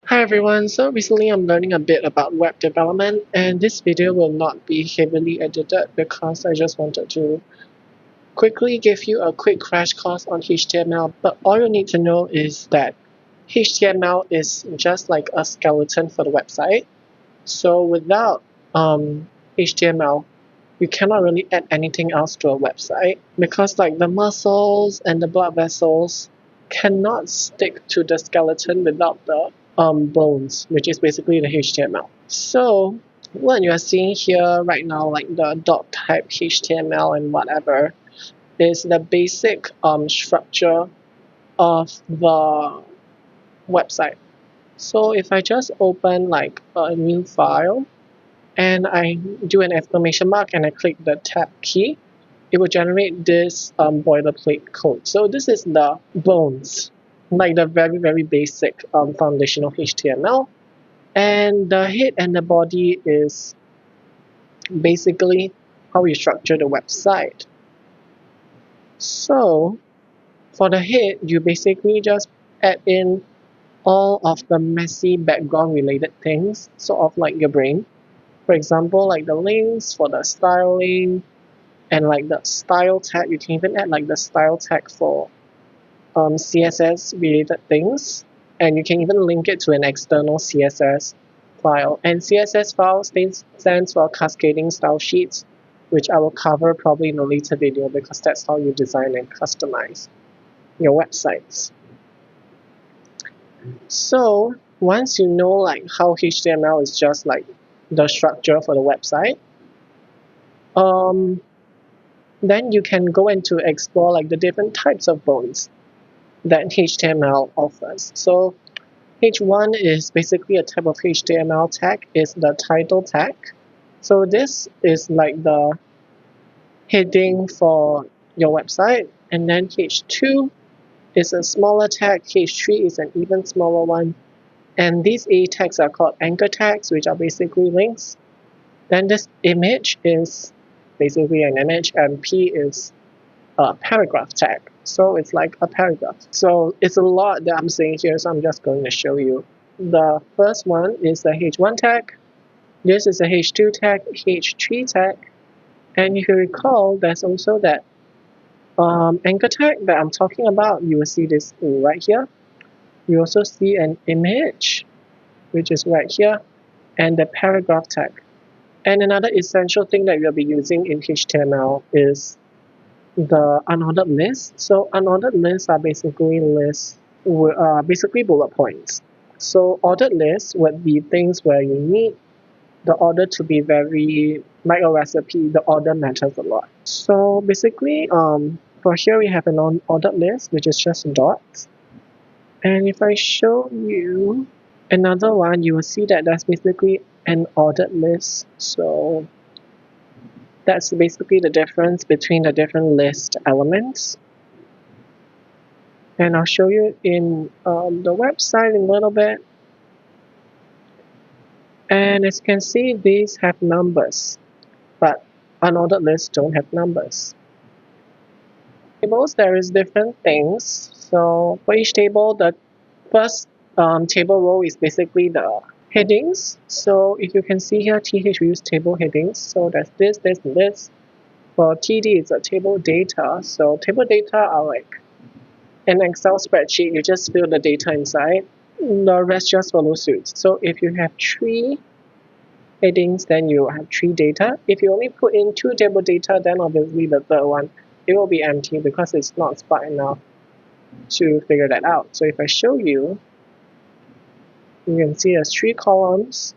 Hi everyone, so recently I'm learning a bit about web development and this video will not be heavily edited because I just wanted to quickly give you a quick crash course on HTML, but all you need to know is that HTML is just like a skeleton for the website. So without HTML, you cannot really add anything else to a website because like the muscles and the blood vessels cannot stick to the skeleton without the bones, which is basically the HTML. So what you are seeing here right now, like the dot type HTML and whatever, is the basic structure of the website. So if I just open like a new file and I do an exclamation mark and I click the tab key, it will generate this boilerplate code. So this is the bones, like the very basic foundation of HTML. And the head and the body is basically how we structure the website. So for the head, you basically just add in all of the messy background related things, sort of like your brain. For example, like the links for the styling and like the style tag. You can even add like the style tag for CSS related things, and you can even link it to an external CSS file. And CSS file stands for cascading style sheets, which I will cover probably in a later video because that's how you design and customize your websites. So once you know like how HTML is just like the structure for the website, then you can go into explore like the different types of bones that HTML offers. So H1 is basically a type of HTML tag, is the title tag. So this is like the heading for your website, and then H2 is a smaller tag, H3 is an even smaller one, and these A tags are called anchor tags, which are basically links. Then this image is basically an image, and P is a paragraph tag. So it's like a paragraph. So it's a lot that I'm saying here, so I'm just going to show you. The first one is the H1 tag. This is a H2 tag, H3 tag. And if you recall, there's also that anchor tag that I'm talking about. You will see this right here. You also see an image, which is right here, and the paragraph tag. And another essential thing that you'll be using in HTML is the unordered list. So unordered lists are basically basically bullet points. So ordered lists would be things where you need the order to be very like a recipe. The order matters a lot. So basically, for here we have an unordered list, which is just dots. And if I show you another one, you will see that that's basically an ordered list. So that's basically the difference between the different list elements. And I'll show you in the website in a little bit. And as you can see, these have numbers, but unordered lists don't have numbers. Tables, there is different things. So for each table, the first table row is basically the headings. So if you can see here, TH we use table headings. So there's this, and this. For TD, it's a table data. So table data are like an Excel spreadsheet. You just fill the data inside. The rest just follow suit. So if you have 3 headings, then you have 3 data. If you only put in 2 table data, then obviously the third one, it will be empty because it's not smart enough to figure that out. So if I show you, you can see there's 3 columns.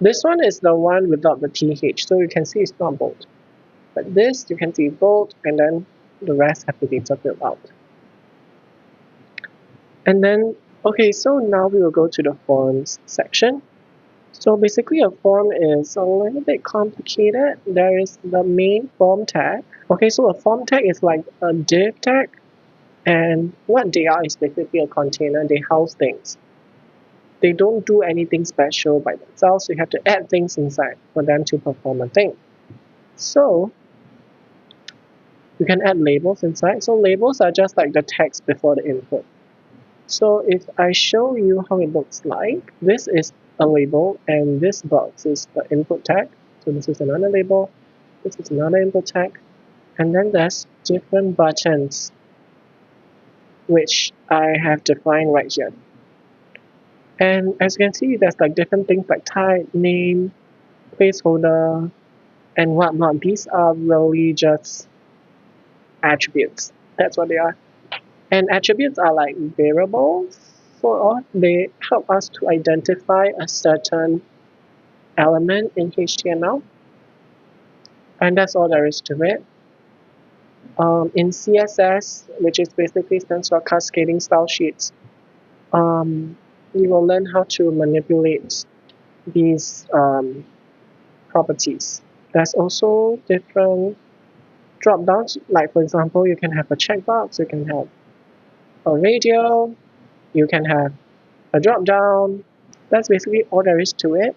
This one is the one without the TH, so you can see it's not bold. But this, you can see bold, and then the rest have the data filled out. And then, okay, so now we will go to the forms section. So basically a form is a little bit complicated. There is the main form tag. Okay, so a form tag is like a div tag, and what they are is basically a container. They house things. They don't do anything special by themselves. You have to add things inside for them to perform a thing. So you can add labels inside. So labels are just like the text before the input. So if I show you how it looks like, this is a label and this box is the input tag. So this is another label, this is another input tag, and then there's different buttons which I have defined right here. And as you can see, there's like different things like type, name, placeholder, and whatnot. These are really just attributes. That's what they are. And attributes are like variables, sort of. They help us to identify a certain element in HTML. And that's all there is to it. In CSS, which is basically stands for cascading style sheets, you will learn how to manipulate these properties. There's also different drop downs, like for example, you can have a checkbox, you can have a radio, you can have a drop down. That's basically all there is to it.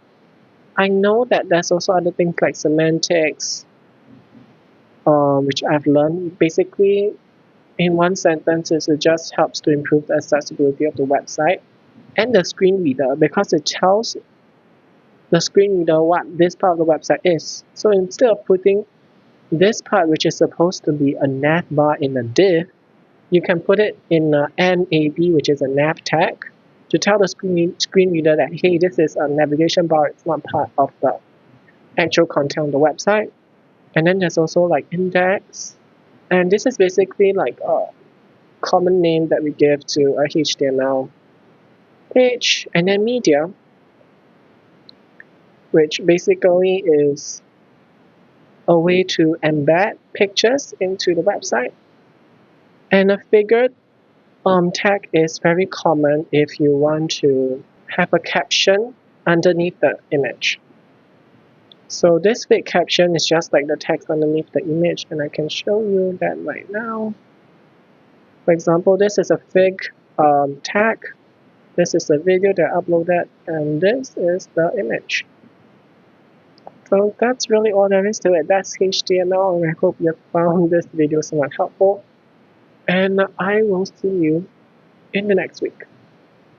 I know that there's also other things like semantics, which I've learned. Basically, in one sentence, it just helps to improve the accessibility of the website and the screen reader because it tells the screen reader what this part of the website is. So instead of putting this part, which is supposed to be a nav bar in a div, you can put it in a NAV, which is a nav tag, to tell the screen reader that, hey, this is a navigation bar, it's not part of the actual content on the website. And then there's also like index. And this is basically like a common name that we give to a HTML page. And then media, which basically is a way to embed pictures into the website. And a figured tag is very common if you want to have a caption underneath the image. So this fig caption is just like the text underneath the image, and I can show you that right now. For example, this is a fig tag, this is the video that I uploaded, and this is the image. So that's really all there is to it. That's HTML, and I hope you found this video somewhat helpful. And I will see you in the next week.